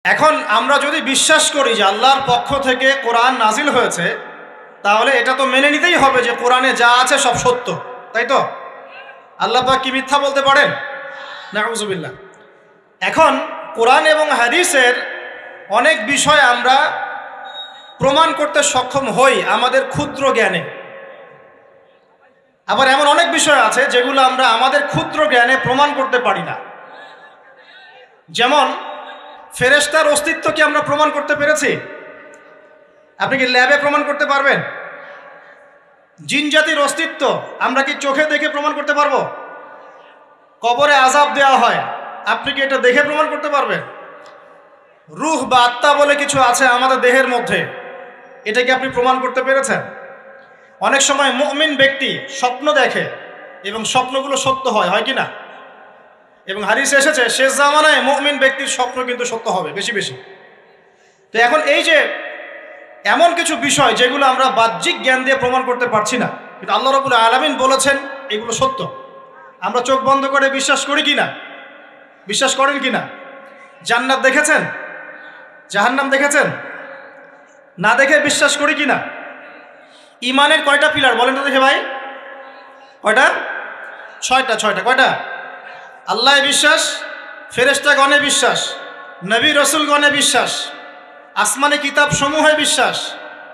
এখন আমরা যদি বিশ্বাস করি যে আল্লাহর পক্ষ থেকে কোরআন নাজিল হয়েছে, তাহলে এটা তো মেনে নিতেই হবে যে কোরআনে যা আছে সব সত্য, তাই তো? আল্লাহ পাক কি মিথ্যা বলতে পারেন? নাউযুবিল্লাহ। এখন কোরআন এবং হাদিসের অনেক বিষয় আমরা প্রমাণ করতে সক্ষম হই আমাদের ক্ষুদ্র জ্ঞানে। আবার এমন অনেক বিষয় আছে যেগুলো আমরা আমাদের ক্ষুদ্র জ্ঞানে প্রমাণ করতে পারি না। যেমন ফেরেশতার অস্তিত্ব কি আমরা প্রমাণ করতে পেরেছি? আপনি কি ল্যাবে প্রমাণ করতে পারবেন? জিন জাতির অস্তিত্ব আমরা কি চোখে দেখে প্রমাণ করতে পারবো? কবরে আযাব দেওয়া হয়, আপনি কি এটা দেখে প্রমাণ করতে পারবেন? রূহ বা আত্মা বলে কিছু আছে আমাদের দেহের মধ্যে, এটা কি আপনি প্রমাণ করতে পেরেছেন? অনেক সময় মুমিন ব্যক্তি স্বপ্ন দেখে এবং স্বপ্নগুলো সত্য হয়, হয় কি না? এবং হাদিসে এসেছে শেষ জামানায় মুমিন ব্যক্তির স্বপ্ন কিন্তু সত্য হবে বেশি বেশি। তো এখন এই যে এমন কিছু বিষয় যেগুলো আমরা বাহ্যিক জ্ঞান দিয়ে প্রমাণ করতে পারছি না, কিন্তু আল্লাহ রাব্বুল আলামিন বলেছেন এগুলো সত্য, আমরা চোখ বন্ধ করে বিশ্বাস করি কি না? বিশ্বাস করেন কি না? জান্নাত দেখেছেন? জাহান্নাম দেখেছেন? না দেখে বিশ্বাস করি কি না? ইমানের কয়টা পিলার বলেন তো দেখে ভাই? কয়টা? ছয়টা। কয়টা? আল্লাহ বিশ্বাস, ফেরেশতাগণে বিশ্বাস, নবী রসুলগণে বিশ্বাস, আসমানি কিতাব সমূহে বিশ্বাস,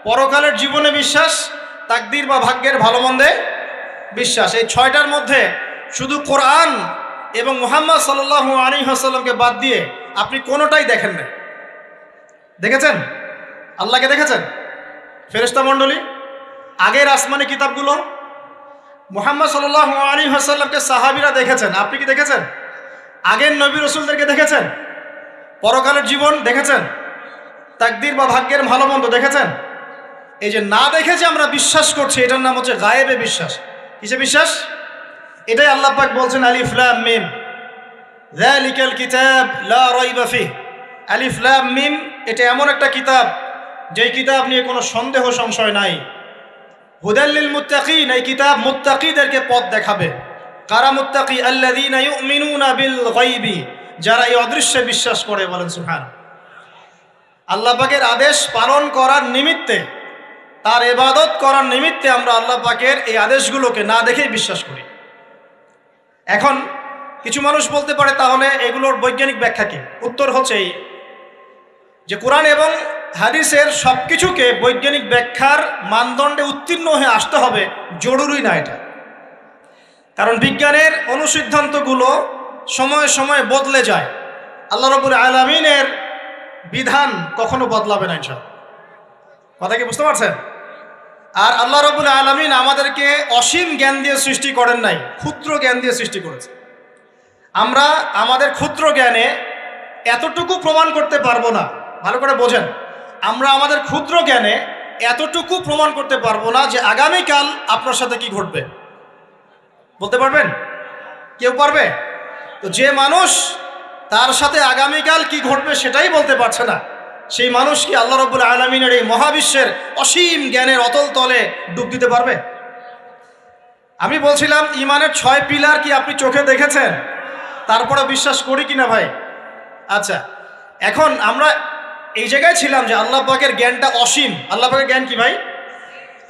পরকালের জীবনে বিশ্বাস, তাকদীর বা ভাগ্যের ভালো মন্দে বিশ্বাস। এই ছয়টার মধ্যে শুধু কোরআন এবং মুহাম্মদ সাল্লাল্লাহু আলাইহি ওয়াসাল্লামকে বাদ দিয়ে আপনি কোনোটাই দেখেন না। দেখেছেন? আল্লাহকে দেখেছেন? ফেরেশতা মণ্ডলী, আগের আসমানি কিতাবগুলো, মুহাম্মদ সাল্লাল্লাহু আলাইহি ওয়াসাল্লামকে সাহাবীরা দেখেছেন, আপনি কি দেখেছেন? আগের নবী রাসূলদেরকে দেখেছেন? পরকালের জীবন দেখেছেন? তাকদীর বা ভাগ্যের ভালো মন্দ দেখেছেন? এই যে না দেখে যে আমরা বিশ্বাস করছি, এটার নাম হচ্ছে গায়েবে বিশ্বাস। কিসে বিশ্বাস? এটাই আল্লাহ পাক বলছেন আলিফ লাম মিম যালিকাল কিতাব লা রাইবা ফিহ। আলিফ লাম মিম, এটা এমন একটা কিতাব যেই কিতাব নিয়ে কোনো সন্দেহ সংশয় নাই। হুদাল লিল মুত্তাকিন, এই কিতাব মুত্তাকিদেরকে পথ দেখাবে। কারা মুত্তাকি? আল্লাযীনা ইউমিনুনা বিল গায়বি, যারা এই অদৃশ্যে বিশ্বাস করে। বলেন সুবহান। আল্লাহ পাকের আদেশ পালন করার নিমিত্তে, তার ইবাদত করার নিমিত্তে আমরা আল্লাহ পাকের এই আদেশগুলোকে না দেখেই বিশ্বাস করি। এখন কিছু মানুষ বলতে পারে তাহলে এগুলোর বৈজ্ঞানিক ব্যাখ্যা কি? উত্তর হচ্ছে এই যে কোরআন এবং হাদিসের সব কিছুকে বৈজ্ঞানিক ব্যাখ্যার মানদণ্ডে উত্তীর্ণ হয়ে আসতে হবে জরুরি না এটা। কারণ বিজ্ঞানের অনুসিদ্ধান্তগুলো সময়ে সময়ে বদলে যায়। আল্লাহ রাব্বুল আলামিনের বিধান কখনো বদলাবে না ইনশাআল্লাহ। কথা কি বুঝতে পারছেন? আর আল্লাহ রাব্বুল আলামিন আমাদেরকে অসীম জ্ঞান দিয়ে সৃষ্টি করেন নাই, ক্ষুদ্র জ্ঞান দিয়ে সৃষ্টি করেছে। আমরা আমাদের ক্ষুদ্র জ্ঞানে এতটুকু প্রমাণ করতে পারবো না। ভালো করে বোঝেন, আমরা আমাদের ক্ষুদ্র জ্ঞানে এতটুকু প্রমাণ করতে পারবো না যে আগামীকাল আপনার সাথে কি ঘটবে। বলতে পারবেন? কেউ পারবে? তো যে মানুষ তার সাথে আগামীকাল কি ঘটবে সেটাই বলতে পারছে না, সেই মানুষ কি আল্লাহ রাব্বুল আলামিনের এই মহাবিশ্বের অসীম জ্ঞানের অতল তলে ডুব দিতে পারবে? আমি বলছিলাম ইমানের 6 পিলার কি আপনি চোখে দেখেছেন? তারপরে বিশ্বাস করি কিনা ভাই? আচ্ছা, এখন আমরা এই জায়গায় ছিলাম যে আল্লাহ পাকের জ্ঞানটা অসীম। আল্লাহ পাকের জ্ঞান কি ভাই?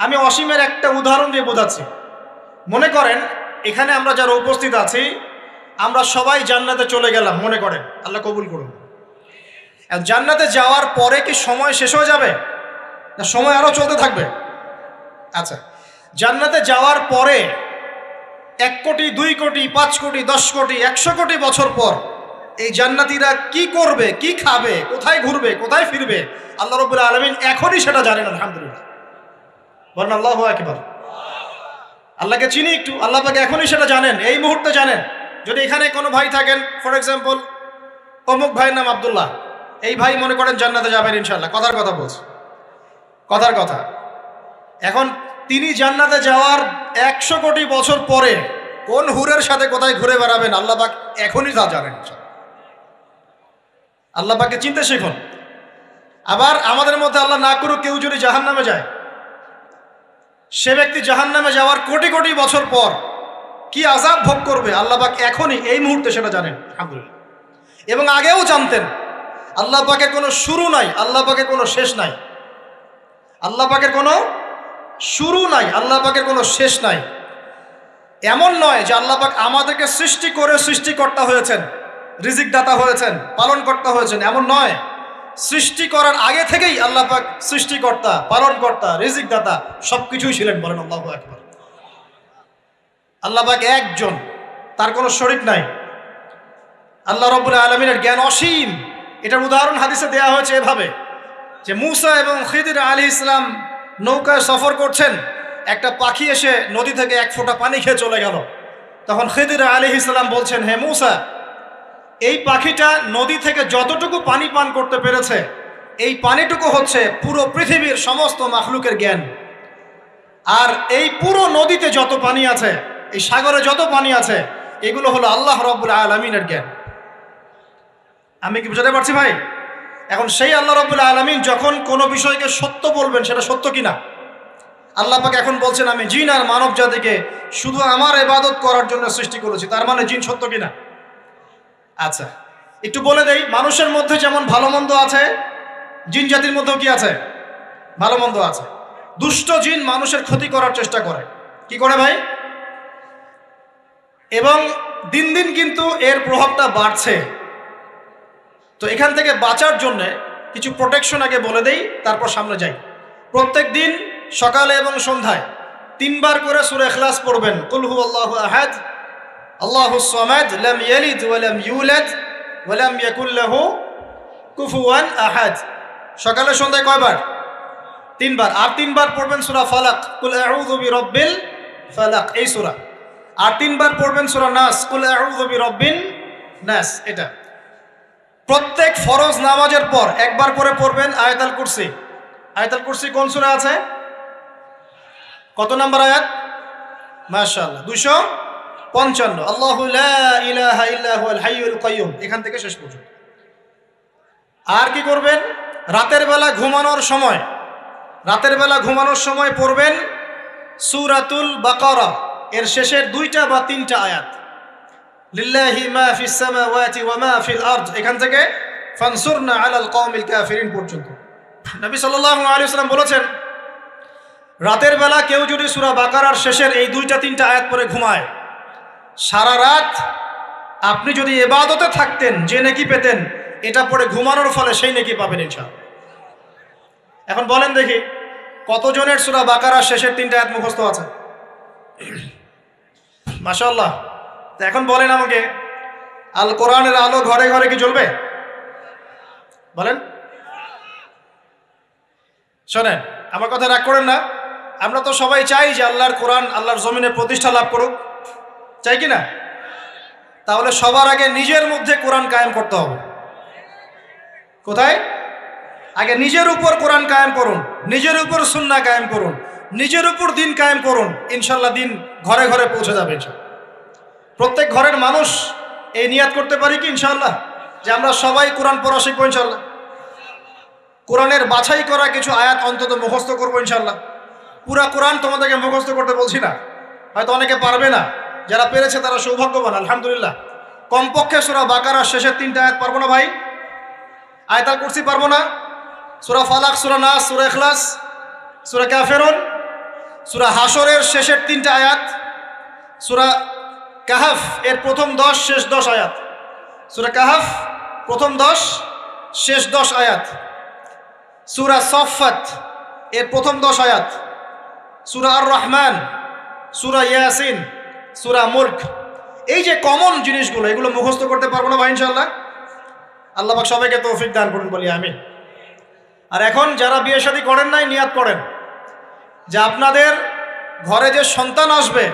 আমি অসীমের একটা উদাহরণ দিয়ে বোঝাচ্ছি। মনে করেন এখানে আমরা যারা উপস্থিত আছি, আমরা সবাই জান্নাতে চলে গেলাম, মনে করেন, আল্লাহ কবুল করুন। জান্নাতে যাওয়ার পরে কি সময় শেষ হয়ে যাবে, না সময় আরো চলতে থাকবে? আচ্ছা, জান্নাতে যাওয়ার পরে 1 কোটি, 2 কোটি, 5 কোটি, 10 কোটি, 100 কোটি বছর পর এই জান্নাতীরা কি করবে, কি খাবে, কোথায় ঘুরবে, কোথায় ফিরবে, আল্লাহ রাব্বুল আলামিন এখনই সেটা জানেন। আলহামদুলিল্লাহ, বলেন আল্লাহু আকবার। আল্লাহকে চিনি একটু, আল্লাহ পাক এখনই সেটা জানেন, এই মুহূর্তে জানেন। যদি এখানে কোনো ভাই থাকেন, ফর এক্সাম্পল অমুক ভাইয়ের নাম আব্দুল্লাহ, এই ভাই মনে করেন জান্নাতে যাবেন ইনশাআল্লাহ, কথার কথা বলছে, কথার কথা। এখন তিনি জান্নাতে যাওয়ার 100 কোটি বছর পরে কোন হুরের সাথে কোথায় ঘুরে বেড়াবেন আল্লাহ পাক এখনই তা জানেন। আল্লাহ পাককে চিনতে শিখুন। আবার আমাদের মধ্যে আল্লাহ না করুক কেউ যদি জাহান্নামে যায়, সে ব্যক্তি জাহান্নামে যাওয়ার কোটি কোটি বছর পর কি আযাব ভোগ করবে আল্লাহ পাক এখনই এই মুহূর্তে সেটা জানেন। আলহামদুলিল্লাহ। এবং আগেও জানতেন। আল্লাহ পাকের কোনো শুরু নাই, আল্লাহ পাকের কোনো শেষ নাই। আল্লাহ পাকের কোনো শুরু নাই, আল্লাহ পাকের কোনো শেষ নাই। এমন নয় যে আল্লাহ পাক আমাদেরকে সৃষ্টি করে সৃষ্টিকর্তা হয়েছেন, রিজিক দাতা হয়েছেন, পালনকর্তা হয়েছেন, এমন নয়। সৃষ্টি করার আগে থেকেই আল্লাহ পাক সৃষ্টিকর্তা, পালনকর্তা, রিজিক দাতা সবকিছুই ছিলেন। বলেন আল্লাহু আকবার। আল্লাহ পাক একজন, তার কোনো শরীক নাই। আল্লাহ রাব্বুল আলামিনের জ্ঞান অসীম। এটার উদাহরণ হাদিসে দেয়া হয়েছে এভাবে যে মুসা এবং খিদির আলাইহিস সালাম নৌকায় সফর করছেন, একটা পাখি এসে নদী থেকে এক ফোঁটা পানি খেয়ে চলে গেল। তখন খিদির আলাইহিস সালাম বলছেন, হে মুসা, এই পাখিটা নদী থেকে যতটুকু পানি পান করতে পেরেছে, এই পানিটুকু হচ্ছে পুরো পৃথিবীর সমস্ত মাখলুকের জ্ঞান। আর এই পুরো নদীতে যত পানি আছে, এই সাগরে যত পানি আছে, এগুলো হলো আল্লাহ রাব্বুল আলামিনের জ্ঞান। আমি কি বুঝাতে পারছি ভাই? এখন সেই আল্লাহ রাব্বুল আলামিন যখন কোনো বিষয়কে সত্য বলবেন, সেটা সত্য কিনা? আল্লাহ পাক এখন বলছেন, আমি জিন আর মানব জাতিকে শুধু আমার ইবাদত করার জন্য সৃষ্টি করেছি। তার মানে জিন সত্য কিনা? আচ্ছা, একটু বলে দেই, মানুষের মধ্যে যেমন ভালো মন্দ আছে, জিন জাতির মধ্যেও কি আছে? ভালো মন্দ আছে। দুষ্ট জিন মানুষের ক্ষতি করার চেষ্টা করে। কি করে ভাই? এবং দিন দিন কিন্তু এর প্রভাবটা বাড়ছে। তো এখান থেকে বাঁচার জন্য কিছু প্রোটেকশন আগে বলে দেই, তারপর সামনে যাই। প্রত্যেক দিন সকালে এবং সন্ধ্যায় 3 বার করে সূরা ইখলাস পড়বেন। কুল হুয়াল্লাহু আহাদ, আল্লাহুস সামাদ, লাম ইয়ালিদ ওয়া লাম ইউলাদ ওয়া লাম ইয়াকুল লাহু কুফুয়ান আহাদ। সকালে সন্ধ্যায় কয়বার? 3 বার। আর 3 বার পড়বেন সূরা ফালাক, কুল আউযু বিরাব্বিল ফালাক, এই সূরা। আর 3 বার পড়বেন সূরা নাস, কুল আউযু বিরাব্বিন নাস। এটা প্রত্যেক ফরজ নামাজের পর একবার করে পড়বেন আয়াতুল কুরসি। আয়াতুল কুরসি কোন সূরা আছে? কত নম্বর আয়াত? মাশাআল্লাহ, 255। আল্লাহু লা ইলাহা ইল্লা হুয়াল হাইয়ুল কাইয়্যুম, এখান থেকে শেষ পর্যন্ত। আর কি করবেন? রাতের বেলা ঘুমানোর সময় পড়বেন সূরাতুল বাকারা, এর শেষের 2টা বা 3টা আয়াত। লিল্লাহি মা ফিস সামাওয়াতি ওয়া মা ফিল আরদ, এখান থেকে ফানসুরনা আলাল কওমিল কাফিরিন পর্যন্ত। নবী সাল্লাল্লাহু আলাইহি ওয়াসাল্লাম বলেছেন, রাতের বেলা কেউ যদি সূরা বাকারার শেষের এই 2টা 3টা আয়াত পড়ে ঘুমায়, সারা রাত আপনি যদি ইবাদতে থাকতেন যে নেকি পেতেন, এটা পড়ে ঘুমানোর ফলে সেই নেকি পাবেন ইনশাআল্লাহ। এখন বলেন দেখি, কতজনের সূরা বাকারার শেষের 3টা আয়াত মুখস্থ আছে? মাশাআল্লাহ। তো এখন বলেন আমাকে, আল কোরআনের আলো ঘরে ঘরে কি জ্বলবে? বলেন। শোনেন, আমার কথা রাগ করেন না। আমরা তো সবাই চাই যে আল্লাহর কোরআন আল্লাহর জমিনে প্রতিষ্ঠা লাভ করুক, চাই কি না? তাহলে সবার আগে নিজের মধ্যে কোরআন কায়েম করতে হবে। কোথায়? আগে নিজের উপর কোরআন কায়েম করুন, নিজের উপর সুন্নাহ কায়েম করুন, নিজের উপর দিন কায়েম করুন। ইনশাল্লাহ দিন ঘরে ঘরে পৌঁছে যাবে ইনশাল্লাহ। প্রত্যেক ঘরের মানুষ এই নিয়াত করতে পারি কি ইনশাআল্লাহ যে আমরা সবাই কোরআন পড়া শিখবো ইনশাআল্লাহ? কোরআনের বাছাই করা কিছু আয়াত অন্তত মুখস্থ করবো ইনশাআল্লাহ। পুরা কোরআন তোমাদেরকে মুখস্থ করতে বলছি না, হয়তো অনেকে পারবে না, যারা পেরেছে তারা সৌভাগ্যবান, আলহামদুলিল্লাহ। কমপক্ষে সূরা বাকারার শেষের 3টা আয়াত পারবো না ভাই? আয়াতুল কুরসি পারবো না? সূরা ফালাক, সূরা নাস, সূরা ইখলাস, সূরা কাফিরুন, সূরা হাশরের শেষের 3টা আয়াত, সূরা কাহাফ এর প্রথম 10 শেষ 10 আয়াত, সূরা কাহাফ প্রথম 10 শেষ 10 আয়াত, সূরা সফফাত এর প্রথম 10 আয়াত, সূরা আর রহমান, সূরা ইয়াসিন, সূরা মুলক। এই যে কমন জিনিসগুলো, এগুলো মুখস্থ করতে পারবো না ভাই ইনশাআল্লাহ? আল্লাহ পাক সবাইকে তৌফিক দান করুন, বলি আমিন। আর এখন যারা বিয়ে শাদী করেন নাই, নিয়াত করেন যে আপনাদের ঘরে যে সন্তান আসবে,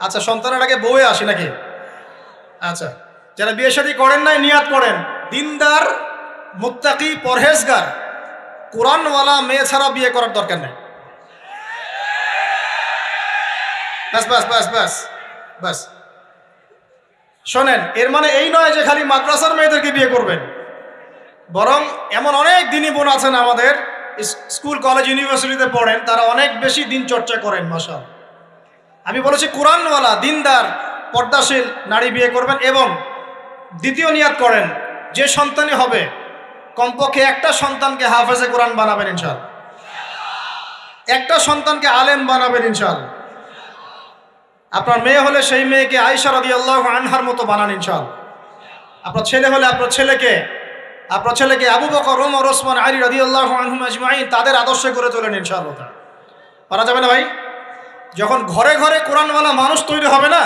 আচ্ছা সন্তানের আগে বউয়ে আসে নাকি? আচ্ছা, যারা বিয়ে শাদী করেন নাই নিয়াত করেন, দিনদার, মুত্তাকি, পরহেজগার, কোরআনওয়ালা মেয়ে ছাড়া বিয়ে করার দরকার নেই। বাস বাস বাস বাস বাস। শোনেন, এর মানে এই নয় যে খালি মাদ্রাসার মেয়েদেরকে বিয়ে করবেন, বরং এমন অনেক দিনী বোন আছেন আমাদের স্কুল কলেজ ইউনিভার্সিটিতে পড়েন, তারা অনেক বেশি দিন চর্চা করেন। মাশাআল্লাহ। আমি বলেছি কোরআনওয়ালা, দিনদার, পর্দাশীল নারী বিয়ে করবেন। এবং দ্বিতীয় নিয়াত করেন, যে সন্তানই হবে কমপক্ষে একটা সন্তানকে হাফেজে কোরআন বানাবেন ইনশাআল্লাহ, একটা সন্তানকে আলেম বানাবেন ইনশাআল্লাহ। আপনার মেয়ে হলে সেই মেয়েকে আয়েশা রাদিয়াল্লাহু আনহার মতো বানান ইনশাআল্লাহ। আপনার ছেলে হলে আপনার ছেলেকে আবু বকর, ওমর, ওসমান, আলী রাদিয়াল্লাহু আনহুম আজমাইন তাদের আদর্শে করে তোলেন ইনশাআল্লাহ। পারা যাবে না ভাই? যখন ঘরে ঘরে কোরআনওয়ালা মানুষ তৈরি হবে না,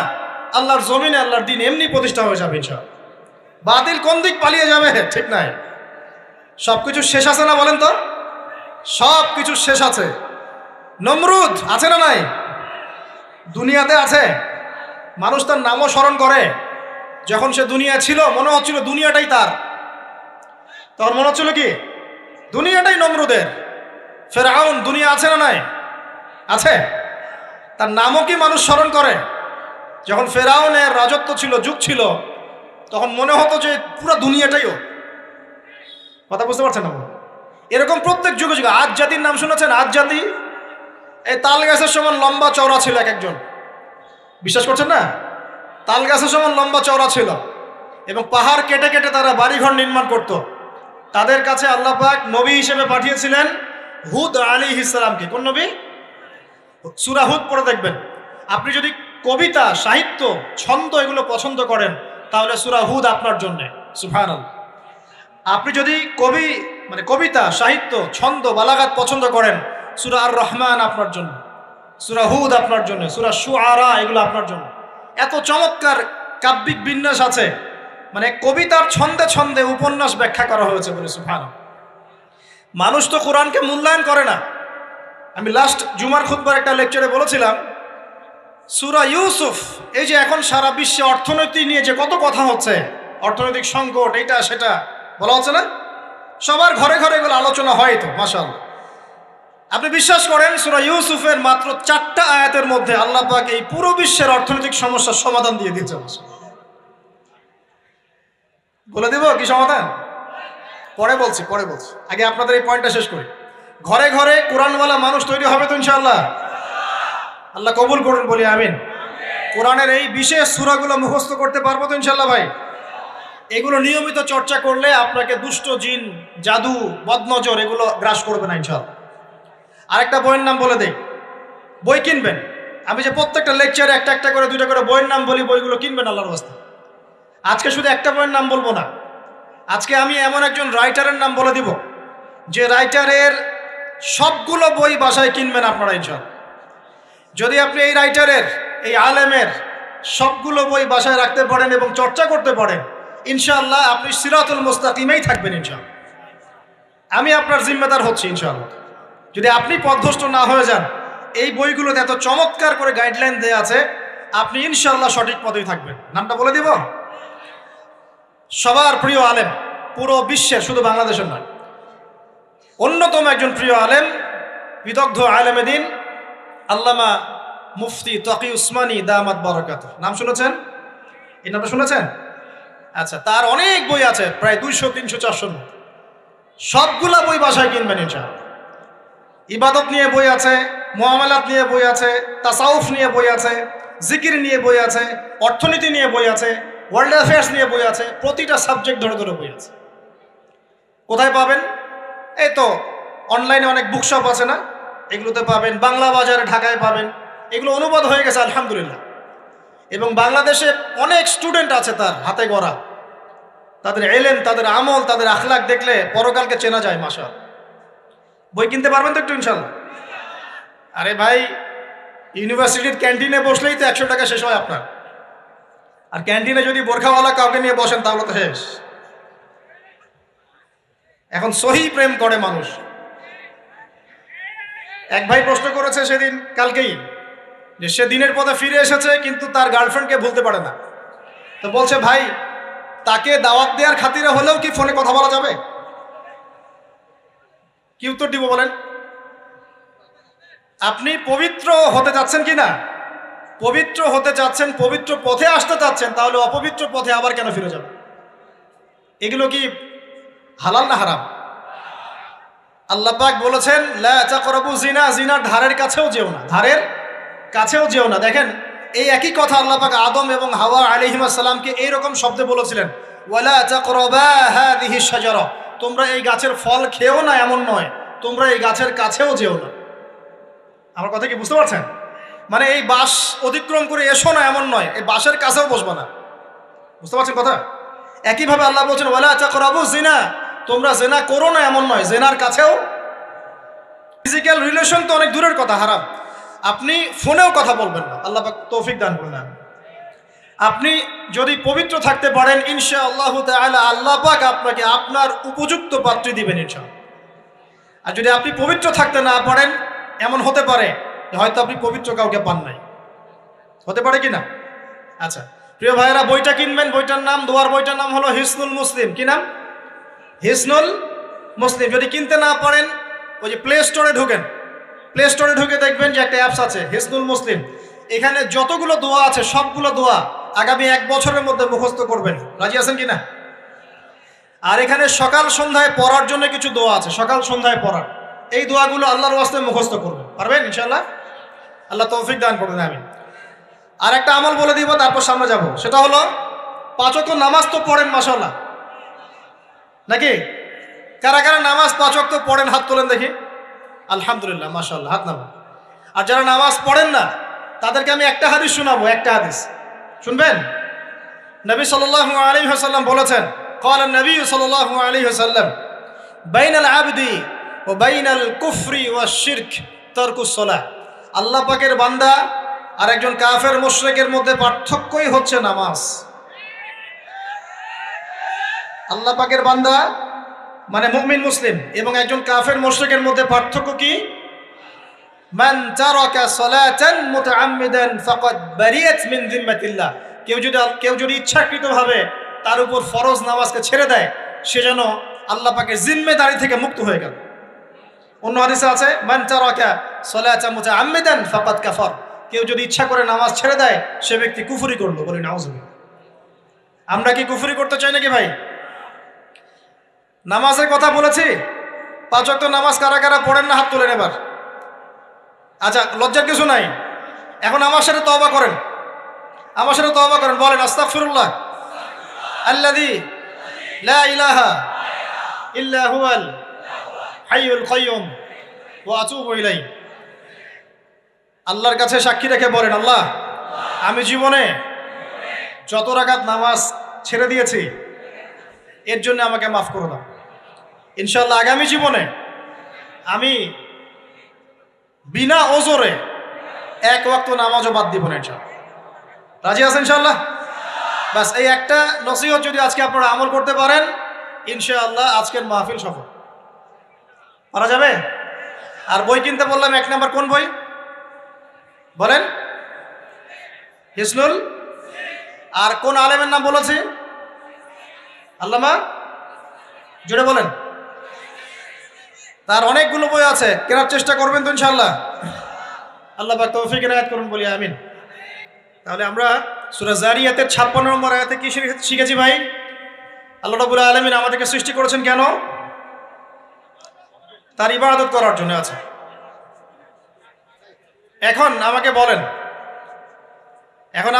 আল্লাহর জমিনে আল্লাহর দিন এমনি প্রতিষ্ঠা হয়ে যাবে ইনশাআল্লাহ। বাতিল কোন দিক পালিয়ে যাবে ঠিক নাই। সবকিছু শেষ আছে না বলেন তো? সব কিছু শেষ আছে। নমরুদ আছে না নাই? দুনিয়াতে আছে। মানুষ তার নামও স্মরণ করে। যখন সে দুনিয়া ছিল মনে হচ্ছিল দুনিয়াটাই তার, তখন মনে হচ্ছিল কি দুনিয়াটাই নমরুদের। ফেরাউন দুনিয়া আছে না নাই? আছে। তার নামও কি মানুষ স্মরণ করে? যখন ফেরাউনের রাজত্ব ছিল, যুগ ছিল, তখন মনে হতো যে পুরো দুনিয়াটাইও। কথা বুঝতে পারছেন না? এরকম প্রত্যেক যুগে যুগে। আজ জাতির নাম শুনেছেন? আজ জাতি এই তাল গাছের সমান লম্বা চওড়া ছিল এক একজন। বিশ্বাস করছেন না? তাল গাছের সমান লম্বা চওড়া ছিল এবং পাহাড় কেটে কেটে তারা বাড়িঘর নির্মাণ করত। তাদের কাছে আল্লাহ পাক নবী হিসেবে পাঠিয়েছিলেন হুদ আলাইহিস সালামকে। কোন নবী? সূরা হুদ পড়ে দেখবেন। আপনি যদি কবিতা, সাহিত্য, ছন্দ এগুলো পছন্দ করেন তাহলে সূরা হুদ আপনার জন্য। সুবহানাল্লাহ। আপনি যদি কবিতা, সাহিত্য, ছন্দ, বালাগাত পছন্দ করেন, সূরা আর রহমান আপনার জন্য, সূরা হুদ আপনার জন্য, সূরা শুআরা এগুলো আপনার জন্য। এত চমৎকার কাব্যিক বিন্যাস আছে, মানে কবিতার ছন্দে ছন্দে উপন্যাস ব্যাখ্যা করা হয়েছে বলে। সুবহানাল্লাহ। মানুষ তো কোরআনকে মূল্যায়ন করে না। আমি লাস্ট জুমার খুতবার একটা লেকচারে বলেছিলাম, সূরা ইউসুফ, এই যে এখন সারা বিশ্বে অর্থনীতি নিয়ে যে কত কথা হচ্ছে, অর্থনৈতিক সংকট, এইটা সেটা বলা হচ্ছে না, সবার ঘরে ঘরে এগুলো আলোচনা হয় তো মাশাআল্লাহ। আপনি বিশ্বাস করেন সূরা ইউসুফের মাত্র 4টা আয়াতের মধ্যে আল্লাহ পাক এই পুরো বিশ্বের অর্থনৈতিক সমস্যার সমাধান দিয়ে দিয়েছে। বলে দিব কি সমাধান? পরে বলছি। আগে আপনাদের এই পয়েন্টটা শেষ করি। ঘরে ঘরে কোরআনওয়ালা মানুষ তৈরি হবে তো ইনশাআল্লাহ। আল্লাহ কবুল করুন, বলি আমিন। কোরআনের এই বিশেষ সূরাগুলো মুখস্থ করতে পারবো তো ইনশাআল্লাহ ভাই? এগুলো নিয়মিত চর্চা করলে আপনাকে দুষ্ট জিন, জাদু, বদনজর এগুলো গ্রাস করবে না ইনশাআল্লাহ। আরেকটা বইয়ের নাম বলে দেই, বই কিনবেন। আমি যে প্রত্যেকটা লেকচারে একটা একটা করে 2টা করে বইয়ের নাম বলি, বইগুলো কিনবেন আল্লাহর রাস্তায়। আজকে শুধু একটা বইয়ের নাম বলবো না, আজকে আমি এমন একজন রাইটারের নাম বলে দিব যে রাইটারের সবগুলো বই বাসায় কিনবেন আপনারা ইনশাআল্লাহ। যদি আপনি এই রাইটারের, এই আলেমের সবগুলো বই বাসায় রাখতে পারেন এবং চর্চা করতে পারেন, ইনশাআল্লাহ আপনি সিরাতুল মুস্তাকিমেই থাকবেন ইনশাআল্লাহ। আমি আপনার জিম্মেদার হচ্ছি ইনশাআল্লাহ। যদি আপনি পথভ্রষ্ট না হয়ে যান, এই বইগুলোতে এত চমৎকার করে গাইডলাইন দেয়া আছে, আপনি ইনশাআল্লাহ সঠিক পথেই থাকবেন। নামটা বলে দিব। সবার প্রিয় আলেম, পুরো বিশ্বের, শুধু বাংলাদেশের নয়, অন্যতম একজন প্রিয় আলেম, বিদগ্ধ আলেমে দ্বীন আল্লামা মুফতি তকি উসমানী দামাত বারাকাতুহু। নাম শুনেছেন? এই নামটা শুনেছেন? আচ্ছা, তার অনেক বই আছে, প্রায় 200, 300, 400। সবগুলা বই বাসায় কিনবেন ইনশাআল্লাহ। ইবাদত নিয়ে বই আছে, মুআমালাত নিয়ে বই আছে, তাসাউফ নিয়ে বই আছে, জিকির নিয়ে বই আছে, অর্থনীতি নিয়ে বই আছে, ওয়ার্ল্ড অ্যাফেয়ার্স নিয়ে বই আছে, প্রতিটা সাবজেক্ট ধরে ধরে বই আছে। কোথায় পাবেন? এই তো অনলাইনে অনেক বুকশপ আছে না, এগুলোতে পাবেন। বাংলা বাজারে ঢাকায় পাবেন। এগুলো অনুবাদ হয়ে গেছে আলহামদুলিল্লাহ। এবং বাংলাদেশে অনেক স্টুডেন্ট আছে তার হাতে গড়া। তাদের এলেম, তাদের আমল, তাদের আখলাক দেখলে পরকালকে চেনা যায় মাশাআল্লাহ। বই কিনতে পারবেন তো একটু ইনশাআল্লাহ? আরে ভাই, ইউনিভার্সিটির ক্যান্টিনে বসলেই তো 100 টাকা শেষ হয় আপনার। আর ক্যান্টিনে যদি বোরখাওয়ালা কাউকে নিয়ে বসেন তাহলে তো শেষ। এখন সহি প্রেম করে মানুষ। এক ভাই প্রশ্ন করেছে সেদিন, কালকেই, যে সে দিনের পথে ফিরে এসেছে কিন্তু তার গার্লফ্রেন্ডকে ভুলতে পারে না। তো বলছে, ভাই তাকে দাওয়াত দেওয়ার খাতিরে হলেও কি ফোনে কথা বলা যাবে? কি উত্তর দিব বলেন? আপনি পবিত্র হতে যাচ্ছেন কি না? পবিত্র হতে যাচ্ছেন, পবিত্র পথে আসতে চাচ্ছেন, তাহলে অপবিত্র পথে আবার কেন ফিরে যাবেন? এগুলো কি হালাল না হারাম? আল্লাহ পাক বলেছেন, লা তাকরাবু জিনা, জিনার ধারের কাছেও যেও না, ধারের কাছেও যেও না। দেখেন, এই একই কথা আল্লাহ পাক আদম এবং হাওয়া আলাইহিস সালামকে এইরকম শব্দে বলেছিলেন, ওয়ালা তাকরাবা হাযিহি শাজারা, তোমরা এই গাছের ফল খেও না এমন নয়, তোমরা এই গাছের কাছেও যেও না। আমার কথা কি বুঝতে পারছেন? মানে এই বাঁশ অতিক্রম করে এসো না এমন নয়, এই বাঁশের কাছেও বসবা না। বুঝতে পারছেন কথা? একইভাবে আল্লাহ বলছেন ওয়ালা তাকরাবু জিনা, তোমরা জেনা করো না এমন নয়, জেনার কাছেও। ফিজিক্যাল রিলেশন তো অনেক দূরের কথা, হারাম। আপনি ফোনেও কথা বলবেন না, আল্লাহ পাক তৌফিক দান করুন। আপনি যদি পবিত্র থাকতে পারেন ইনশাআল্লাহ তাআলা আল্লাহ পাক আপনাকে আপনার উপযুক্ত পাত্রী দিবেন ইনশাআল্লাহ। আর যদি আপনি পবিত্র থাকতে না পারেন, এমন হতে পারে হয়তো আপনি পবিত্র কাউকে পান নাই, হতে পারে কি না? আচ্ছা প্রিয় ভাইয়েরা, বইটা কিনবেন, বইটার নাম, দোয়ার বইটার নাম হলো হিসনুল মুসলিম। কি নাম? হিসনুল মুসলিম। যদি কিনতে না পারেন ওই যে প্লে স্টোরে ঢুকেন, প্লে স্টোরে ঢুকে দেখবেন যে একটা অ্যাপস আছে হিসনুল মুসলিম। এখানে যতগুলো দোয়া আছে সবগুলো দোয়া আগামী 1 বছরের মধ্যে মুখস্থ করবেন। রাজি আছেন কি না? আর এখানে সকাল সন্ধ্যায় পড়ার জন্য কিছু দোয়া আছে, সকাল সন্ধ্যায় পড়ার। এই দোয়াগুলো আল্লাহর ওয়াস্তে মুখস্থ করবেন, পারবেন ইনশাআল্লাহ? আল্লাহ তৌফিক দান করবেন, আমিন। আর একটা আমল বলে দিব, তারপর সামনে যাব। সেটা হলো 5 ওয়াক্ত নামাজ তো পড়েন মাশাআল্লাহ, নাকি? কারা কারা নামাজ 5 ওয়াক্ত পড়েন হাত তোলেন দেখি। আলহামদুলিল্লাহ, মাশাআল্লাহ, হাত নামান। আর যারা নামাজ পড়েন না তাদেরকে আমি একটা হাদিস শোনাবো, একটা হাদিস শুনবেন। নবী সাল্লাল্লাহু আলাইহি ওয়াসাল্লাম বলেছেন, قال النبي صلى الله عليه وسلم بين العبد وبين الكفر والشرك ترك الصلاة। আল্লাহ পাকের বান্দা আর একজন কাফের মুশরিকের মধ্যে পার্থক্যই হচ্ছে নামাজ। আল্লাহ পাকের বান্দা মানে মুমিন মুসলিম এবং একজন কাফের মুশরিকের মধ্যে পার্থক্য কি? মান তারাকা সালাতান মুতাআম্মিদান ফাকাদ বারিয়াত মিন যিম্মাতিল্লাহ। কেউ যদি ইচ্ছাকৃতভাবে তার উপর ফরজ নামাজকে ছেড়ে দেয়, সে যেন আল্লাহ পাকের জিম্মেদারি থেকে মুক্ত হয়ে গেল। অন্য হাদিসে আছে মান তারাকা সালাতান মুতাআম্মিদান ফাকাদ কাফার। কেউ যদি ইচ্ছা করে নামাজ ছেড়ে দেয় সে ব্যক্তি কুফরি করলো। বলি নাউজুবিল্লাহ। আমরা কি কুফরি করতে চাই নাকি ভাই? নামাজের কথা বলেছি, 5 ওয়াক্ত নামাজ কারা কারা পড়েন না হাত তোলেন এবার। আচ্ছা লজ্জার কিছু নাই, এখন আমার সাথে তওবা করেন, আমার সাথে তওবা করেন, বলেন আস্তাগফিরুল্লাহ আল্লাযী লা ইলাহা ইল্লা হুয়াল হাইয়ুল কাইয়্যুম ওয়া আতুবু ইলাইহি। আল্লাহর কাছে সাক্ষী রেখে বলেন, আল্লাহ আমি জীবনে যত রাকাত নামাজ ছেড়ে দিয়েছি এর জন্য আমাকে মাফ করে দাও। ইনশাআল্লাহ আগামী জীবনে আমি বিনা ওজরে 1 ওয়াক্ত নামাজও বাদ দিব না ইনশাআল্লাহ। রাজি আছেন ইনশাআল্লাহ? বাস এই একটা নসিহত যদি আজকে আপনারা আমল করতে পারেন ইনশাআল্লাহ আজকের মাহফিল সফল। পারা যাবে? আর বই কিনতে বললাম 1 নাম্বার কোন বই বলেন? হিসনুল। আর কোন আলেমের নাম বলেছি? আল্লামা, জোরে বলেন। তার অনেকগুলো বই আছে, কেনার চেষ্টা করবেন তো ইনশাআল্লাহ। আল্লাহ পাক তৌফিক এনায়েত করুন, বলি আমিন। তাহলে আমরা সূরা যারিয়াতের 56 নম্বর আয়াতে কি শিখেছি ভাই? আল্লাহ রাব্বুল আলামিন আমাদেরকে সৃষ্টি করেছেন কেন? তার ইবাদত করার জন্য। আছে। এখন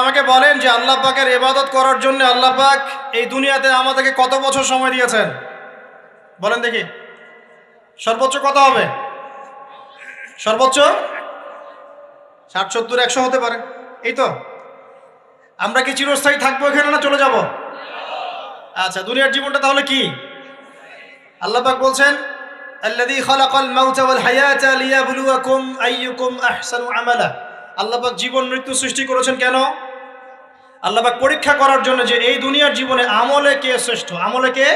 আমাকে বলেন যে আল্লাহ পাকের ইবাদত করার জন্য আল্লাহ পাক এই দুনিয়াতে আমাদেরকে কত বছর সময় দিয়েছেন বলেন দেখি। সর্বোচ্চ কত হবে? সর্বোচ্চ 60, 70, 100 হতে পারে। এই তো। আমরা কি চিরস্থায়ী থাকবো এখানে না চলে যাব? আচ্ছা, দুনিয়ার জীবনটা তাহলে কি? আল্লাহ পাক বলছেন আল্লাযী খালাকাল মাউতা ওয়াল হায়াতা লিয়াবলুয়াকুম আইয়ুকুম আহসানু আমালা। আল্লাহ পাক জীবন মৃত্যু সৃষ্টি করেছেন কেন? আল্লাহ পাক পরীক্ষা করার জন্য যে এই দুনিয়ার জীবনে আমলে কে শ্রেষ্ঠ, আমলে কে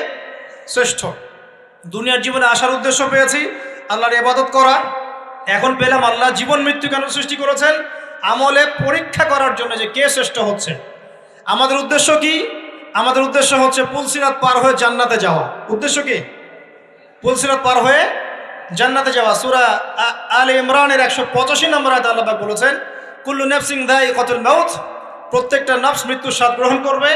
শ্রেষ্ঠ। দুনিয়ার জীবনে আসার উদ্দেশ্য পেয়েছি আল্লাহর ইবাদত করা, এখন পেলাম আল্লাহ জীবন মৃত্যু কেন সৃষ্টি করেছেন? আমলে পরীক্ষা করার জন্য যে কে শ্রেষ্ঠ হচ্ছে। আমাদের উদ্দেশ্য কি? আমাদের উদ্দেশ্য হচ্ছে পুলসিরাত পার হয়ে জান্নাতে যাওয়া। উদ্দেশ্য কি? পুলসিরাত পার হয়ে জান্নাতে যাওয়া। সূরা আলে ইমরানের 185 নম্বর আয়াতে আল্লাহ পাক বলেছেন কুল্লু নাফসিন যায়িকাতুল মাউত, প্রত্যেকটা নফস মৃত্যুর স্বাদ গ্রহণ করবে,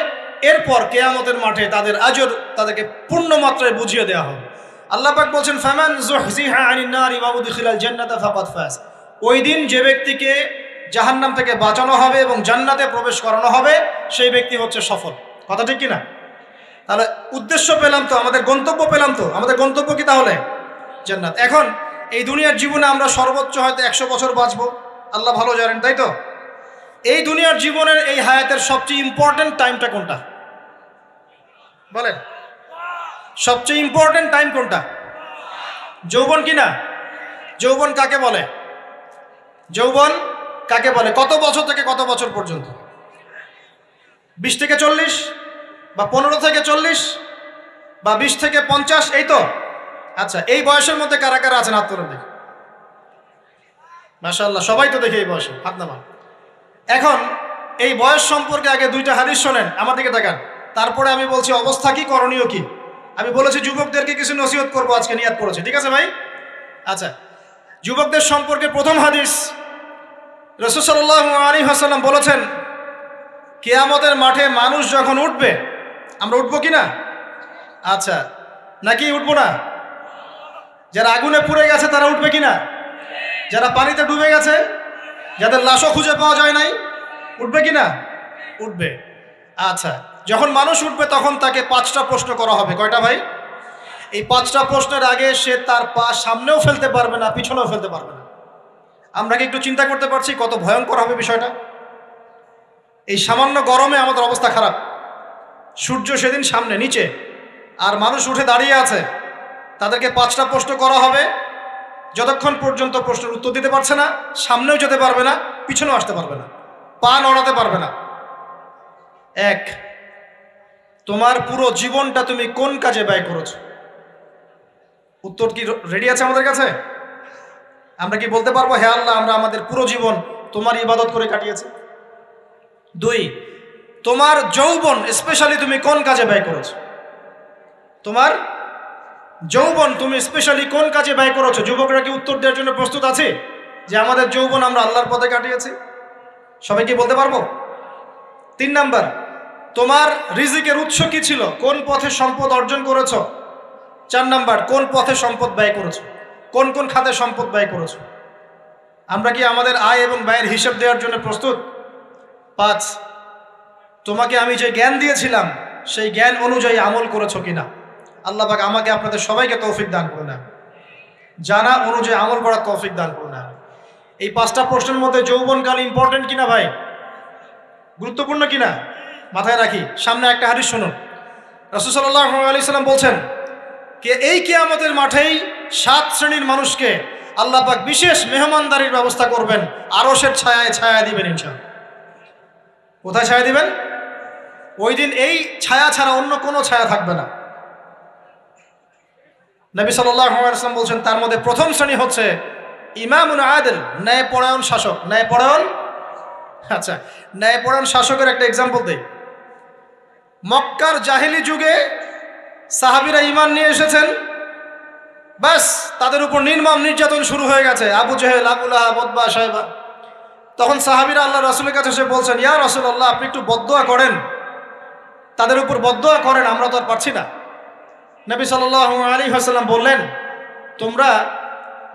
এরপর কিয়ামতের মাঠে তাদের আজর তাদেরকে পূর্ণ মাত্রায় বুঝিয়ে দেওয়া হবে। আল্লাহ পাক বলছেন ফামান যুহজিহা আনিন নারি ওয়া উদখিলাল জান্নাতা ফাকাদ ফাজ। ওই দিন যে ব্যক্তিকে জাহান্নাম থেকে বাঁচানো হবে এবং জান্নাতে প্রবেশ করানো হবে সেই ব্যক্তি হচ্ছে সফল। কথা ঠিক কিনা? তাহলে উদ্দেশ্য পেলাম তো, আমাদের গন্তব্য পেলাম তো। আমাদের গন্তব্য কি তাহলে? জান্নাত। এখন এই দুনিয়ার জীবনে আমরা সর্বোচ্চ হয়তো 100 বছর বাঁচবো, আল্লাহ ভালো জানেন, তাই তো? এই দুনিয়ার জীবনের এই হায়াতের সবচেয়ে ইম্পর্টেন্ট টাইমটা কোনটা বলেন? সবচেয়ে ইম্পর্টেন্ট টাইম কোনটা? যৌবন কিনা? যৌবন কাকে বলে? যৌবন কাকে বলে? কত বছর থেকে কত বছর পর্যন্ত? 20 থেকে 40, বা 15 থেকে 40, বা 20 থেকে 50, এই তো? আচ্ছা, এই বয়সের মধ্যে কারা কারা আছেন হাত তোলেন দেখি। মাশাআল্লাহ, সবাই তো দেখি এই বয়সে, হাত নামান। এখন এই বয়স সম্পর্কে আগে 2টা হাদিস শোনেন, আমার দিকে তাকান, তারপরে আমি বলছি অবস্থা কি, করণীয় কি। আমি বলেছি যুবকদেরকে কিছু নসিহত করবো আজকে, নিয়াত করেছে, ঠিক আছে ভাই? আচ্ছা, যুবকদের সম্পর্কে প্রথম হাদিস, রাসূল সাল্লাল্লাহু আলাইহি ওয়াসাল্লাম বলেছেন, কিয়ামতের মাঠে মানুষ যখন উঠবে, আমরা উঠবো কি না? আচ্ছা, নাকি উঠবো না? যারা আগুনে পুড়ে গেছে তারা উঠবে কি না? যারা পানিতে ডুবে গেছে, যাদের লাশও খুঁজে পাওয়া যায় নাই, উঠবে কি না? উঠবে। আচ্ছা, যখন মানুষ উঠবে তখন তাকে 5টা প্রশ্ন করা হবে। কয়টা ভাই? এই 5টা প্রশ্নের আগে সে তার পা সামনেও ফেলতে পারবে না, পিছনেও ফেলতে পারবে না। আমরা কি একটু চিন্তা করতে পারছি কত ভয়ঙ্কর হবে বিষয়টা? এই সামান্য গরমে আমাদের অবস্থা খারাপ, সূর্য সেদিন সামনে নিচে, আর মানুষ উঠে দাঁড়িয়ে আছে, তাদেরকে 5টা প্রশ্ন করা হবে। যতক্ষণ পর্যন্ত প্রশ্নের উত্তর দিতে পারছে না, সামনেও যেতে পারবে না, পিছনেও আসতে পারবে না, পা নড়াতে পারবে না। 1, তোমার পুরো জীবনটা তুমি কোন কাজে ব্যয় করেছো? উত্তর কি রেডি আছে আমাদের কাছে? আমরা কি বলতে পারবো, হে আল্লাহ, আমরা আমাদের পুরো জীবন তোমার ইবাদত করে কাটিয়েছি? 2, তোমার যৌবন স্পেশালি তুমি কোন কাজে ব্যয় করেছো? তোমার যৌবন তুমি স্পেশালি কোন কাজে ব্যয় করেছো? যুবকরা কি উত্তর দেওয়ার জন্য প্রস্তুত আছে যে আমাদের যৌবন আমরা আল্লাহর পথে কাটিয়েছি? সবাই কি বলতে পারবো? 3 নাম্বার, তোমার রিজিকের উৎস কি ছিল? কোন পথে সম্পদ অর্জন করেছো? 4 নাম্বার, কোন পথে সম্পদ ব্যয় করেছো? কোন কোন খাতে সম্পদ ব্যয় করেছো? আমরা কি আমাদের আয় এবং ব্যয়ের হিসাব দেওয়ার জন্য প্রস্তুত? 5, তোমাকে আমি যে জ্ঞান দিয়েছিলাম সেই জ্ঞান অনুযায়ী আমল করেছো কিনা? আল্লাহ পাক আমাকে আপনাদের সবাইকে তৌফিক দান করুন, জানা অনুযায়ী আমল করার তৌফিক দান করুন। এই 5টা প্রশ্নের মধ্যে যৌবনকাল ইম্পর্টেন্ট কিনা ভাই? গুরুত্বপূর্ণ কিনা? মাথায় রাখি। সামনে একটা হাদিস শুনুন, রাসূল সাল্লাল্লাহু আলাইহি সাল্লাম বলছেন, কে এই কিয়ামতের মাঠেই 7 শ্রেণীর মানুষকে আল্লাহ পাক বিশেষ মেহমানদারির ব্যবস্থা করবেন, আরশের ছায়ায় ছায়া দিবেন ইনশাআল্লাহ। কোথায় ছায়া দিবেন? ওই দিন এই ছায়া ছাড়া অন্য কোনো ছায়া থাকবে না। নবী সাল্লাল্লাহু আলাইহি ওয়াসাল্লাম বলছেন, তার মধ্যে প্রথম শ্রেণী হচ্ছে ইমামুন আদিল, ন্যায়পরায়ণ শাসক। ন্যায়পরায়ণ, আচ্ছা, ন্যায়পরায়ণ শাসকের একটা এক্সাম্পল দেই। মক্কার জাহেলি যুগে সাহাবীরা ঈমান নিয়ে এসেছেন, বাস তাদের উপর নির্মম নির্যাতন শুরু হয়ে গেছে, আবু জেহেল, আবু লাহাব, উতবা, শায়বা। তখন সাহাবীরা আল্লাহ রাসূলের কাছে এসে বলছেন, ইয়া রাসূলুল্লাহ, আপনি একটু বদদোয়া করেন, তাদের উপর বদদোয়া করেন, আমরা তো আর পারছি না। নবী সাল্লাল্লাহু আলাইহি ওয়াসাল্লাম বললেন, তোমরা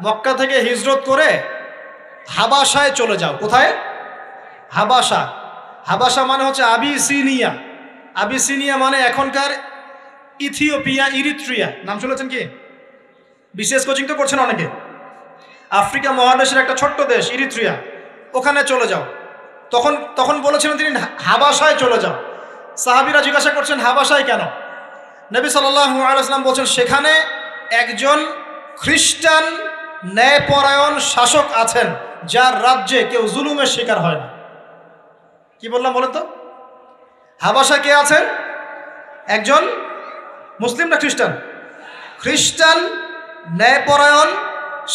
মক্কা থেকে হিজরত করে হাবাসায় চলে যাও। কোথায়? হাবাসা। হাবাসা মানে হচ্ছে আবিসিনিয়া। আবিসিনিয়া মানে এখনকার ইথিওপিয়া, ইরিত্রিয়া। নাম শুনেছেন কি? বিশেষ কোচিং তো করছেন অনেকে। আফ্রিকা মহাদেশের একটা ছোট্ট দেশ ইরিত্রিয়া, ওখানে চলে যাও। তখন বলেছিলেন তিনি হাবাসায় চলে যাও। সাহাবীরা জিজ্ঞাসা করছেন, হাবাসায় কেন? নবী সাল্লাল্লাহু আলাইহি ওয়াসাল্লাম বলছেন, সেখানে একজন খ্রিস্টান ন্যায়পরায়ণ শাসক আছেন, যার রাজ্যে কেউ জুলুমের শিকার হয় না। কি বললাম বলেন তো? হাবাসা কে আছেন? একজন মুসলিম না খ্রিস্টান? খ্রিস্টান ন্যায়পরায়ণ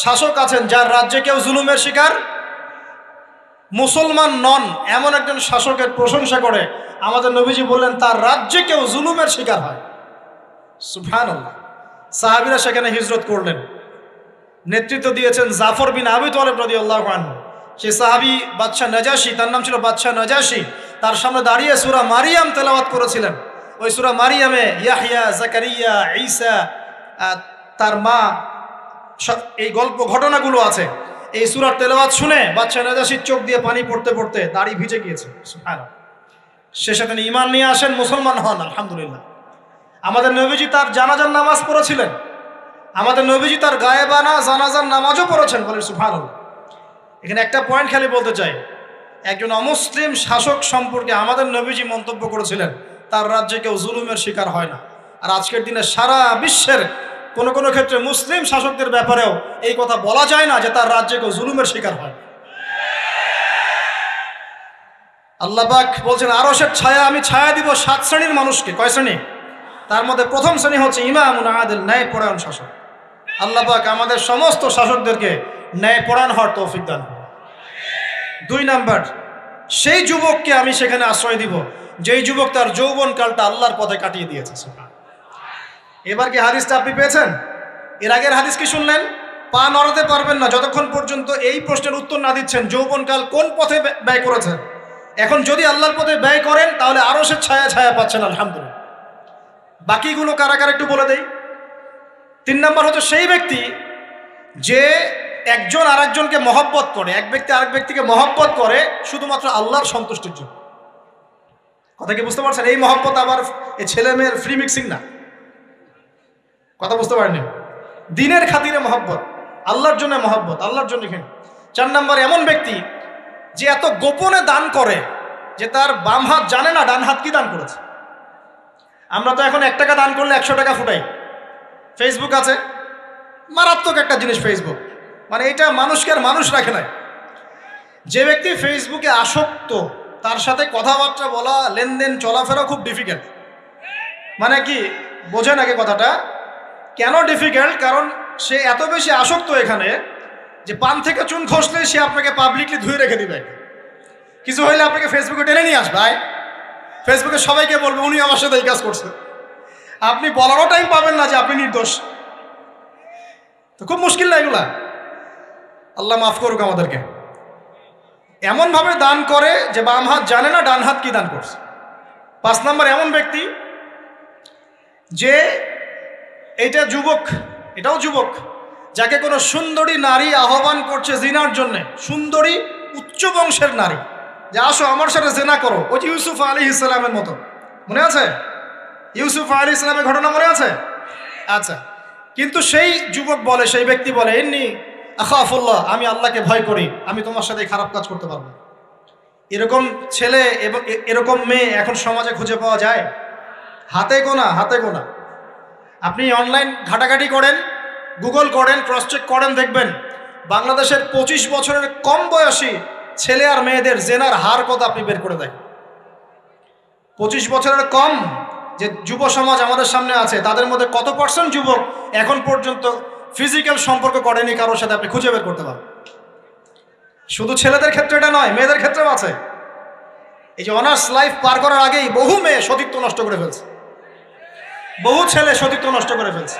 শাসক আছেন, যার রাজ্যে কেউ জুলুমের শিকার, মুসলমান নন এমন একজন শাসকের প্রশংসা করে আমাদের নবীজি বললেন, তার রাজ্যে কেউ জুলুমের শিকার হয়। সুবহানাল্লাহ। সাহাবীরা সেখানে হিজরত করলেন। নেতৃত্ব দিয়েছেন জাফর বিন আবি তালিব রাদিয়াল্লাহু আনহু। সেই সাহাবী বাদশাহ নাজাশী, তার নাম ছিল বাদশাহ নাজাশী, তার সামনে দাঁড়িয়ে সূরা মারিয়াম তেলাওয়াত করেছিলেন। ওই সূরা মারিয়ামে ইয়াহইয়া, জাকারিয়া, ঈসা, তার মা, এই গল্প ঘটনাগুলো আছে। এই সূরার তেলাওয়াত শুনে বাদশাহ নাজাশীর চোখ দিয়ে পানি পড়তে পড়তে দাড়ি ভিজে গিয়েছে। সুবহানাল্লাহ। শেষে তিনি ঈমান নিয়ে আসেন, মুসলমান হন, আলহামদুলিল্লাহ। আমাদের নবীজি তার জানাজার নামাজ পড়েছিলেন, আমাদের নবীজি তার গায়েবানা জানাজার নামাজও পড়েছেন, বলেন সুবহানাল্লাহ। এখানে একটা পয়েন্ট খালি বলতে চাই, একজন অমুসলিম শাসক সম্পর্কে আমাদের নবীজি মন্তব্য করেছিলেন তার রাজ্যে কেউ জুলুমের শিকার হয় না। আর আজকের দিনে সারা বিশ্বের কোনো কোনো ক্ষেত্রে মুসলিম শাসকদের ব্যাপারেও এই কথা বলা যায় না যে তার রাজ্যে কেউ জুলুমের শিকার হয়। আল্লাহ পাক বলছেন আরশের ছায়া আমি ছায়া দিব 7 শ্রেণীর মানুষকে। কয় শ্রেণী? তার মধ্যে প্রথম শ্রেণী হচ্ছে ইমামুন আদিল, ন্যায়পরায়ণ শাসক। আল্লাহ পাক আমাদের সমস্ত শাসকদেরকে ন্যায়পরায়ণ হওয়ার তৌফিক দান করুন। 2 নাম্বার, সেই যুবককে আমি সেখানে আশ্রয় দিব যেই যুবক তার যৌবনকালটা আল্লাহর পথে কাটিয়ে দিয়েছে। এবার কি হাদিসটা আপনি পেয়েছেন? এর আগের হাদিস কি শুনলেন? পা নড়াতে পারবেন না যতক্ষণ পর্যন্ত এই প্রশ্নের উত্তর না দিচ্ছেন যৌবনকাল কোন পথে ব্যয় করেছেন। এখন যদি আল্লাহর পথে ব্যয় করেন তাহলে আরশের ছায়া ছায়া পাচ্ছেন, আলহামদুলিল্লাহ। বাকিগুলো কারা কারা একটু বলে দেই। 3 নাম্বার হচ্ছে সেই ব্যক্তি যে একজন আরেকজনকে মহব্বত করে, এক ব্যক্তি আরেক ব্যক্তিকে মহব্বত করে শুধুমাত্র আল্লাহর সন্তুষ্টির জন্য। কথা কি বুঝতে পারছেন? এই মহব্বত আবার এই ছেলে মেয়ের ফ্রি মিক্সিং না। কথা বুঝতে পারেননি? দিনের খাতিরে মহব্বত, আল্লাহর জন্য মহব্বত, আল্লাহর জন্য। এখানে 4 নাম্বার এমন ব্যক্তি যে এত গোপনে দান করে যে তার বাম হাত জানে না ডান হাত কি দান করেছে। আমরা তো এখন 1 টাকা দান করলে 100 টাকা ফুটাই। ফেসবুক আছে, মারাত্মক একটা জিনিস ফেসবুক, মানে এটা মানুষকে আর মানুষ রাখে নাই। যে ব্যক্তি ফেসবুকে আসক্ত তার সাথে কথাবার্তা বলা, লেনদেন, চলাফেরা খুব ডিফিকাল্ট। মানে কি বোঝেন আগে কথাটা? কেন ডিফিকাল্ট? কারণ সে এত বেশি আসক্ত এখানে যে পান থেকে চুন খসলে সে আপনাকে পাবলিকলি ধুয়ে রেখে দিবে। কিছু হইলে আপনাকে ফেসবুকে টেনে নিয়ে আসবে, ফেসবুকে সবাইকে বলবে উনি আমার সাথে এই কাজ করছে। আপনি বলারও টাইম পাবেন না যে আপনি নির্দোষ। তো খুব মুশকিল না এগুলা? আল্লাহ মাফ করুক আমাদেরকে। এমনভাবে দান করে যে বাম হাত জানে না ডান হাত কি দান করছে। 5 নাম্বার এমন ব্যক্তি যে এইটা যুবক, এটাও যুবক, যাকে কোনো সুন্দরী নারী আহ্বান করছে জিনার জন্যে, সুন্দরী উচ্চ বংশের নারী, যে আসো আমার সাথে জেনা করো। ওই যে ইউসুফ আলাইহিস সালামের মতো, মনে আছে? ইউসুফ আলাইহিস সালামের ঘটনা মনে আছে? আচ্ছা, কিন্তু সেই যুবক বলে, সেই ব্যক্তি বলে ইন্নী আখাফুল্লাহ, আমি আল্লাহকে ভয় করি, আমি তোমার সাথে খারাপ কাজ করতে পারবো। এরকম ছেলে এবং এরকম মেয়ে এখন সমাজে খুঁজে পাওয়া যায়? হাতে গোনা, হাতে গোনা। আপনি অনলাইন ঘাটাঘাটি করেন, গুগল করেন, ক্রস চেক করেন, দেখবেন বাংলাদেশের 25 বছরের কম বয়সী ছেলে আর মেয়েদের জেনার হার কত আপনি বের করে দেন। 25 বছরের কম যে যুব সমাজ আমাদের সামনে আছে তাদের মধ্যে কত % যুবক এখন পর্যন্ত ফিজিক্যাল সম্পর্ক করেনি কারোর সাথে, আপনি খুঁজে বের করতে পারেন। শুধু ছেলেদের ক্ষেত্রে এটা নয়, মেয়েদের ক্ষেত্রেও আছে। এই যে অনার্স লাইফ পার করার আগেই বহু মেয়ে সতীত্ব নষ্ট করে ফেলছে, বহু ছেলে সতীত্ব নষ্ট করে ফেলছে।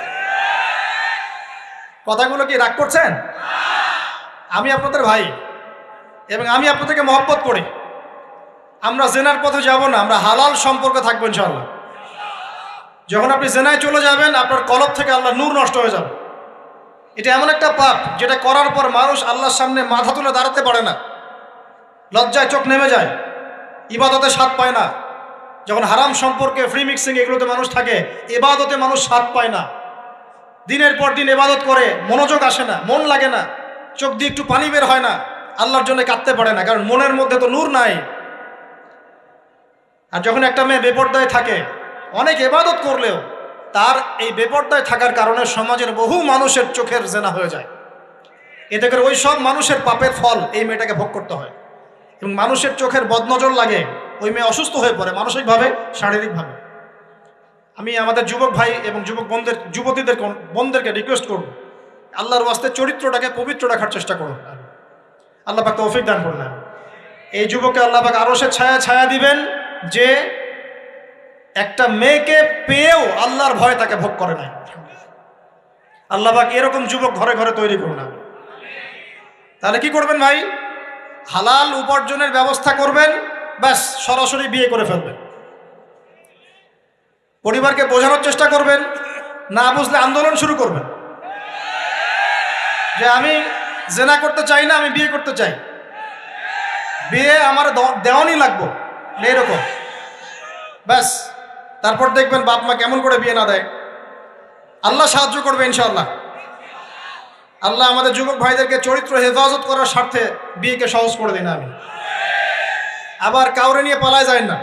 কথাগুলো কি রাগ করছেন? আমি আপনাদের ভাই এবং আমি আপনাদেরকে মহব্বত করি। আমরা জেনার পথে যাব না, আমরা হালাল সম্পর্কে থাকবো ইনশাআল্লাহ। যখন আপনি জেনায় চলে যাবেন আপনার কলব থেকে আল্লাহর নূর নষ্ট হয়ে যাবে। এটা এমন একটা পাপ যেটা করার পর মানুষ আল্লাহর সামনে মাথা তুলে দাঁড়াতে পারে না, লজ্জায় চোখ নেমে যায়, ইবাদতে স্বাদ পায় না। যখন হারাম সম্পর্কে, ফ্রি মিক্সিং, এগুলোতে মানুষ থাকে, ইবাদতে মানুষ স্বাদ পায় না। দিনের পর দিন ইবাদত করে মনোযোগ আসে না, মন লাগে না, চোখ দিয়ে একটু পানি বের হয় না, আল্লাহর জন্য কাঁদতে পারে না, কারণ মনের মধ্যে তো নূর নাই। আর যখন একটা মেয়ে বেপরদায় থাকে, অনেক ইবাদত করলেও তার এই বেপরদায় থাকার কারণে সমাজের বহু মানুষের চোখের জেনা হয়ে যায়। এতে করে ওই সব মানুষের পাপের ফল এই মেয়েটাকে ভোগ করতে হয় এবং মানুষের চোখের বদনজর লাগে, ওই মেয়ে অসুস্থ হয়ে পড়ে মানসিকভাবে, শারীরিকভাবে। আমি আমাদের যুবক ভাই এবং যুবক বোনদেরকে রিকোয়েস্ট করব, আল্লাহর ওয়াস্তে চরিত্রটাকে পবিত্র রাখার চেষ্টা করুন। আল্লাহ পাক তৌফিক দান করুন। এই যুবককে আল্লাহ পাক আরশের ছায়া দিবেন যে একটা মেয়েকে পেয়েও আল্লাহর ভয় তাকে ভোগ করে নাই। আল্লাহ পাক এরকম যুবক ঘরে ঘরে তৈরি করুন। তাহলে কি করবেন ভাই? হালাল উপার্জনের ব্যবস্থা করবেন, ব্যাস সরাসরি বিয়ে করে ফেলবেন। পরিবারকে বোঝানোর চেষ্টা করবেন, না বুঝলে আন্দোলন শুরু করবেন যে আমি জেনা করতে চাই না, আমি বিয়ে করতে চাই, বিয়ে আমার দেওয়ানি লাগবো, এরকম ব্যাস। তারপর দেখবেন বাপ মা কেমন করে বিয়ে না দেয়। আল্লাহ সাহায্য করবে ইনশাআল্লাহ। আল্লাহ আমাদের যুবক ভাইদেরকে চরিত্র হেফাজত করার স্বার্থে বিয়েকে সহজ করে দিন। আমি আবার কাউরে নিয়ে পালায় যায় না।